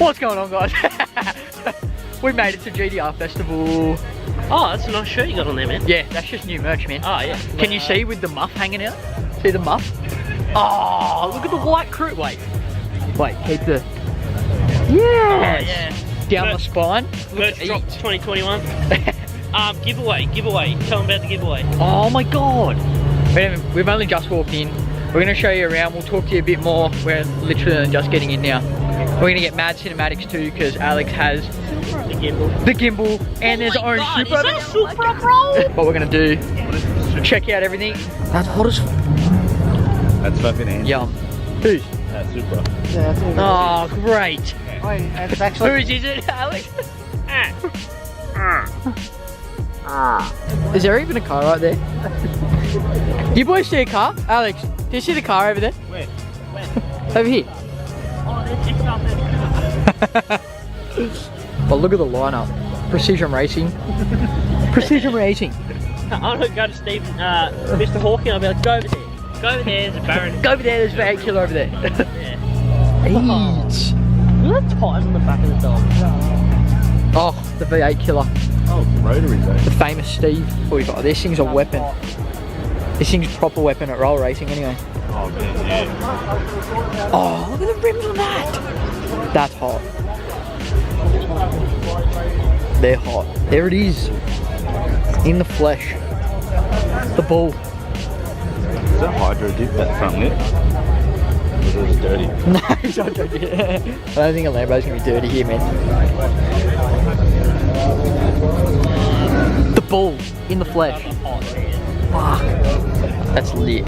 What's going on, guys? We made it to GTR Festival. Oh, that's a nice shirt you got on there, man. Yeah, that's just new merch, man. Oh, yeah. Can you see with the muff hanging out? See the muff? Oh, look at the white crew. Wait, keep the... Yeah. Oh, yeah. Down the spine. Merch drop 2021. Giveaway. Tell them about the giveaway. Oh my god. We've only just walked in. We're going to show you around. We'll talk to you a bit more. We're literally just getting in now. We're going to get mad cinematics too because Alex has the gimbal and there's orange Supra. Is that Supra, bro? What we're going to do, check out everything. That's hot as... That's fucking Andy. Yum. Who's? That's Supra. Yeah, that's Oh, great. Wait, it's actually... Whose is it, Alex? Is there even a car right there? Do you boys see a car? Alex, do you see the car over there? Where? Over here. Oh, it's up there. But look at the lineup. Precision racing. Precision racing. I'm gonna go to Mr. Hawking. I'll be like, go over there. Go over there, there's a Baron. Go over there, there's a V8 killer over there. Yeah. Eesh. Look at the tires on the back of the dog. Oh, the V8 killer. Oh, rotary though. The famous Steve 45. This thing's a weapon. This thing's a proper weapon at roll racing anyway. Oh man, yeah. Oh, look at the rims on that. That's hot. They're hot. There it is. In the flesh. The bull. Is that hydro dip, that front lip? Or is it dirty? No, it's not dirty. I don't think a Lambo's gonna be dirty here, man. The bull in the flesh. Fuck. That's lit.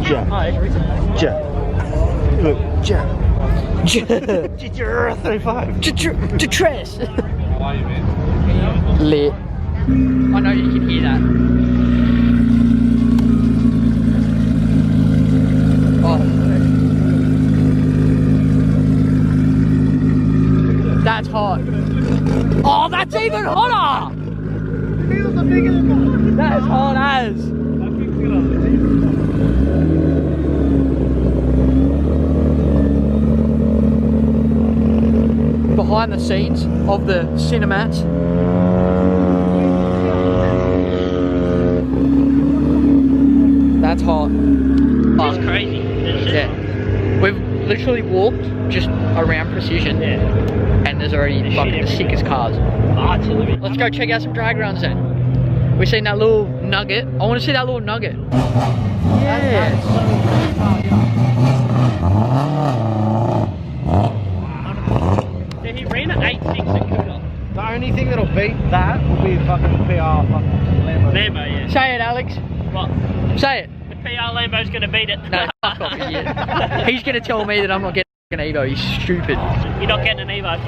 Jack. Look, Jack. GTR 35. Detress. How are you, man? Lit. I know you can hear that. Oh. That's hot. Oh, that's even hotter! That's hot as. Behind the scenes of the cinemats. That's hot. That's crazy. Yeah. We've literally walked just around Precision. Yeah. And there's already fucking the sickest cars. Artillery. Let's go check out some drag runs then. We've seen that little nugget. I want to see that little nugget. Yeah. Yeah, he ran at 8.6 at Cooper. The only thing that'll beat that will be fucking PR fucking Lambo. Lambo, yeah. Say it, Alex. What? Say it. The PR Lambo's gonna beat it. No, fuck off, idiot. He's going to tell me that I'm not getting an Evo. He's stupid. You're not getting an Evo.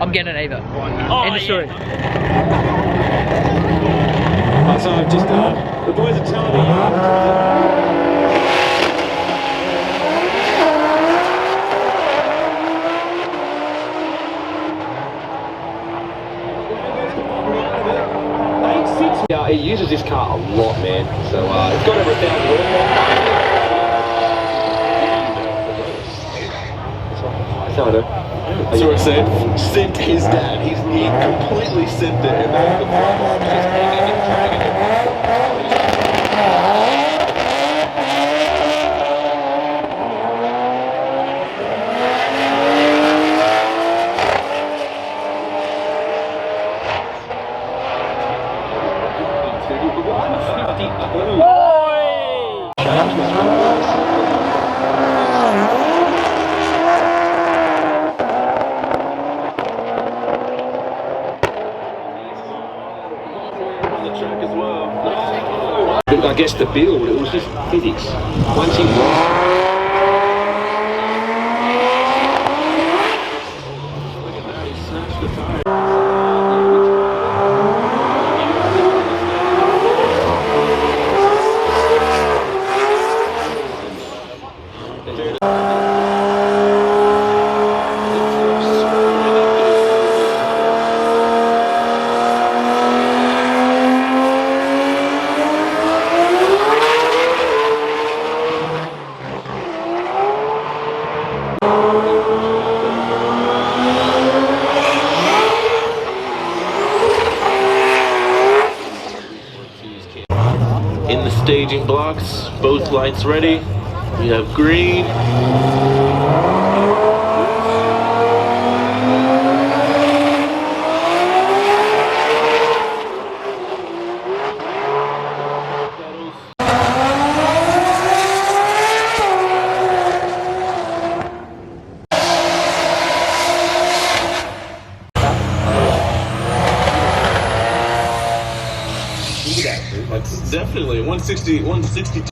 I'm getting an Evo. Oh, End of story. So I've just the boys are telling me. Yeah, he uses this car a lot, man. So it's got over 1,000 horsepower. So I know. That's what I said. Sent his dad. He completely sent it, and then the front line was just hanging and dragging it. I guess the build, it was just physics. Once he the staging blocks. Both lights ready. We have green. That's definitely 160, 162. It's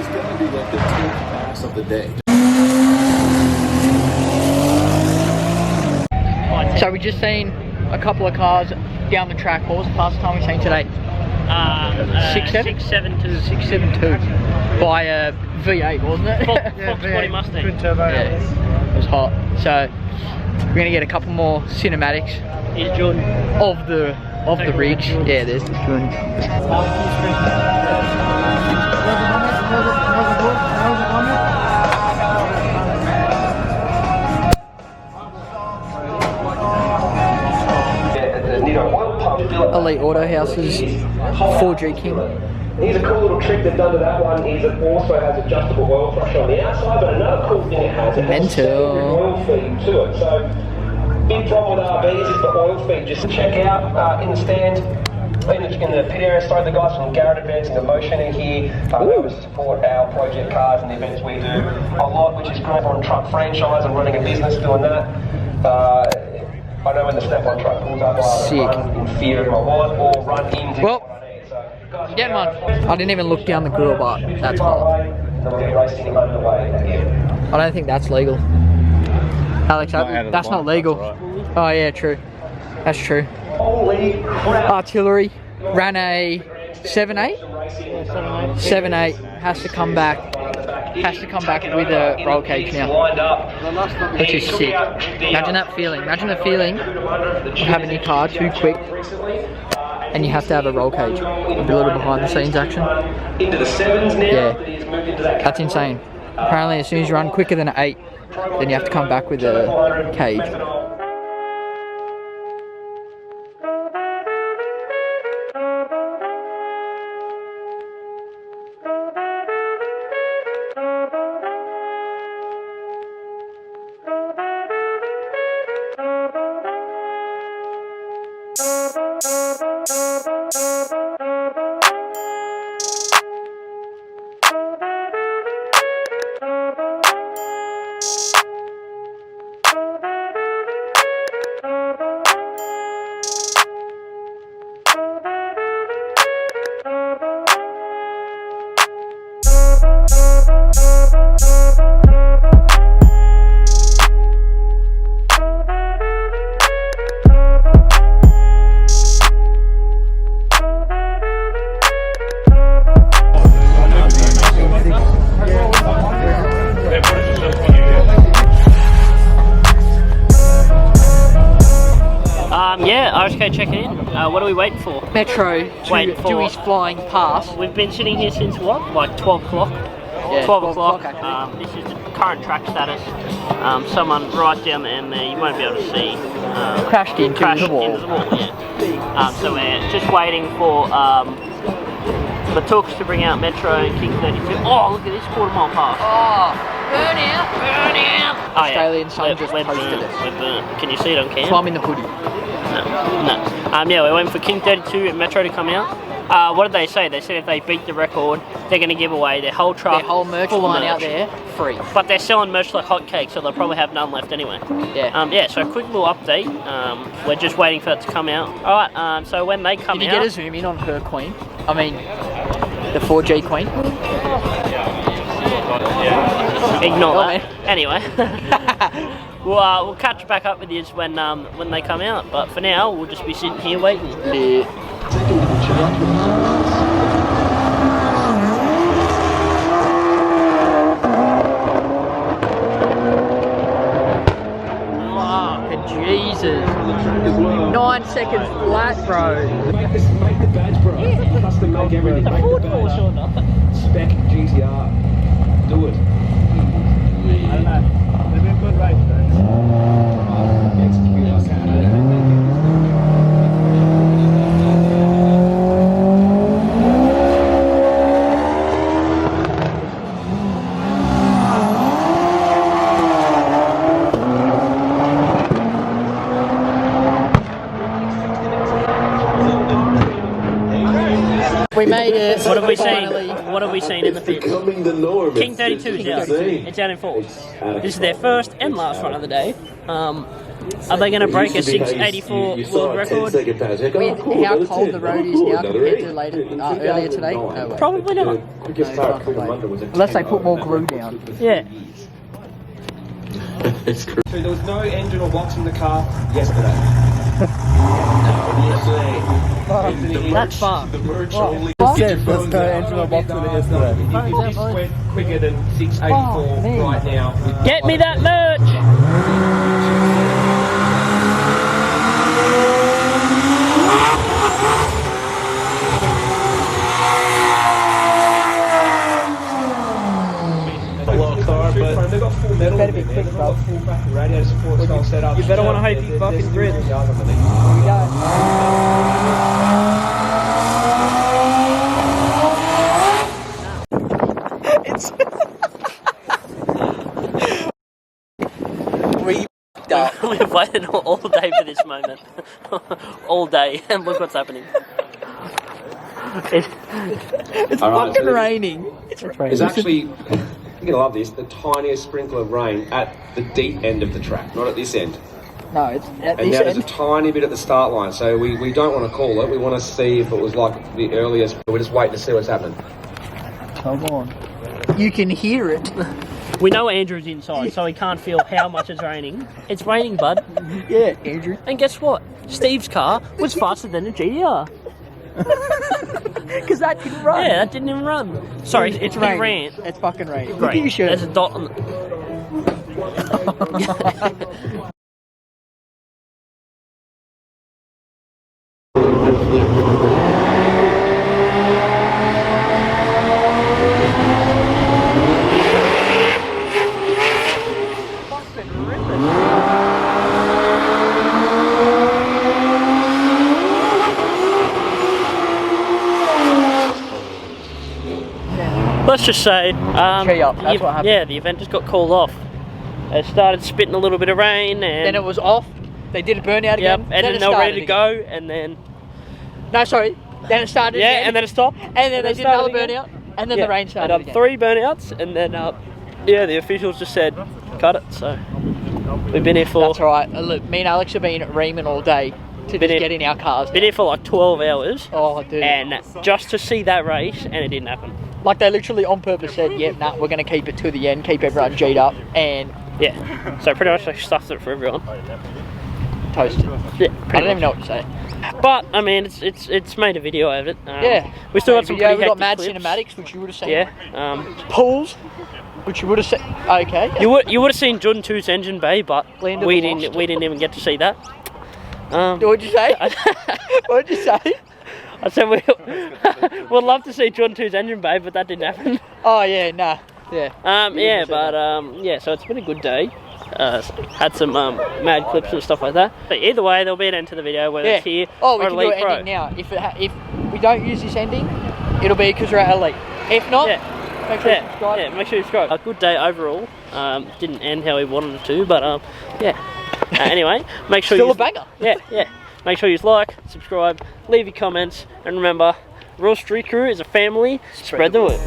gonna be like the 10th pass of the day. So we just seen a couple of cars down the track. What was the fastest time we seen today? 672. 672 by a V8, wasn't it? Fox Body Mustang. Twin turbo. Yeah, it was hot. So we're gonna get a couple more cinematics Here's Jordan. of the rigs. Yeah, there's Jordan. Elite Auto House's 4G King. Here's a cool little trick they've done to that one is it also has adjustable oil pressure on the outside, but another cool thing it has a standard oil feed to it. So, big problem with RVs is the oil feed. Just check out in the stand, in the pit area, the guys from Garrett Events and Emotion in here. They always support our project cars and the events we do a lot, which is great on truck franchise and running a business doing that. I know when the step-on truck pulls up, I run in fear of my wallet or run into what I need. So, guys, You get one. I didn't even look down the grill, but that's hot. I don't think that's legal. Alex, that's not legal. Oh yeah, true. That's true. Holy crap. Artillery ran a 7.8. 7.8 has to come back. Has to come back with a roll cage now, which is sick. Imagine that feeling. Imagine the feeling of having your car too quick and you have to have a roll cage. A little behind the scenes action. Into the sevens now. Yeah, that's insane. Apparently as soon as you run quicker than an 8, then you have to come back with a cage. Yeah, RSK checking in. What are we waiting for? Metro to do his flying pass. We've been sitting here since what? Like 12 o'clock? Yeah, 12 o'clock. actually. This is the current track status. Someone right down the end there, you won't be able to see. Crashed into the wall. Yeah. So we're just waiting for the Tooks to bring out Metro and King 32. Oh, look at this quarter-mile pass. Oh, burn out, burn out. Oh, Australian sun just we're posted burnt, it. We're burnt. Can you see it on cam? So I'm in the hoodie. No. Yeah, we're waiting for King 32 at Metro to come out. What did they say? They said if they beat the record, they're going to give away their whole truck. Their whole merch line out there, free. But they're selling merch like hotcakes, so they'll probably have none left anyway. Yeah. So a quick little update. We're just waiting for that to come out. Alright, so when they come out... Did you get a zoom in on her queen? I mean, the 4G queen? Ignore that. Anyway. We'll catch back up with you when they come out. But for now, we'll just be sitting here waiting. Yeah. Jesus. 9 seconds flat, bro. Make the badge, bro. Yeah. Custom make everything. Make the badge. Spec GTR. Do it. I don't know. They've been good race, though. Execute like that. We made it. What have we seen? Finally. What have we seen in the pit? Becoming the norm. King 32 is out. It's out in force. This is their first and last run of the day. Are they going to break a 684 world record? With how cold the road is now compared to earlier today? No way. Probably not. Unless they put more glue down. Yeah. So there was no engine or box in the car yesterday. That's fun. The merch only There's no engine or box in it yesterday. This went quicker than 684 right now. Get me that merch! They've got full metal. Better be quick, bro. Radio support style setup. You better want to hope you fucking breathe. We've waited all day for this moment. All day, and look what's happening. It's fucking raining. It's actually, you're gonna love this, the tiniest sprinkle of rain at the deep end of the track, not at this end. No, it's at And this now there's a end. tiny bit at the start line, so we don't want to call it. We want to see if it was like the earliest. We're just waiting to see what's happening. Come on. You can hear it. We know Andrew's inside, so he can't feel how much it's raining. It's raining, bud. Yeah, Andrew. And guess what? Steve's car was faster than a GTR. Because that didn't run. Yeah, that didn't even run. Sorry, it's raining. ran. It's fucking raining. Look Great. at your shirt. There's a dot on the... Let's just say, Tree up, that's what happened. yeah, the event just got called off. It started spitting a little bit of rain, and Then it was off. They did a burnout yep, again. and then they were ready to go, and then No, sorry. Then it started yeah, again. and then it stopped, And then they it did another started again. burnout. And then the rain started again. 3 burnouts, and then yeah, the officials just said cut it. So we've been here for That's right. Look, me and Alex have been reaming all day to just get in our cars. been here for like 12 hours, Oh, dude. and just to see that race, and it didn't happen. Like, they literally on purpose said, yep, nah, we're going to keep it to the end, keep everyone G'd up, and Yeah, so pretty much they stuffed it for everyone. toasted. Yeah, I pretty don't even much. know what to say. But I mean, it's made a video of it. Yeah. we still got some video. pretty We got mad hectic clips. cinematics, which you would have seen. Yeah, Pools, which you would have seen. Okay. you would have seen Jordan 2's engine bay, but Land of we the didn't Lost. we didn't even get to see that. What'd you say? What'd you say? I said we'd love to see Jordan 2's engine bay, but that didn't happen. Oh, yeah, nah. Yeah. Yeah, so it's been a good day. Had some mad clips and stuff like that. But either way, there'll be an end to the video, whether it's here Oh, we or can do Elite an Pro. ending now. If we don't use this ending, it'll be because we're at Elite. If not, make sure you subscribe. Yeah, make sure you subscribe. A good day overall. Didn't end how we wanted it to, but yeah. Anyway, make sure Still you a banger. Yeah. Make sure you like, subscribe, leave your comments, and remember, Royal Street Krew is a family. Spread the word.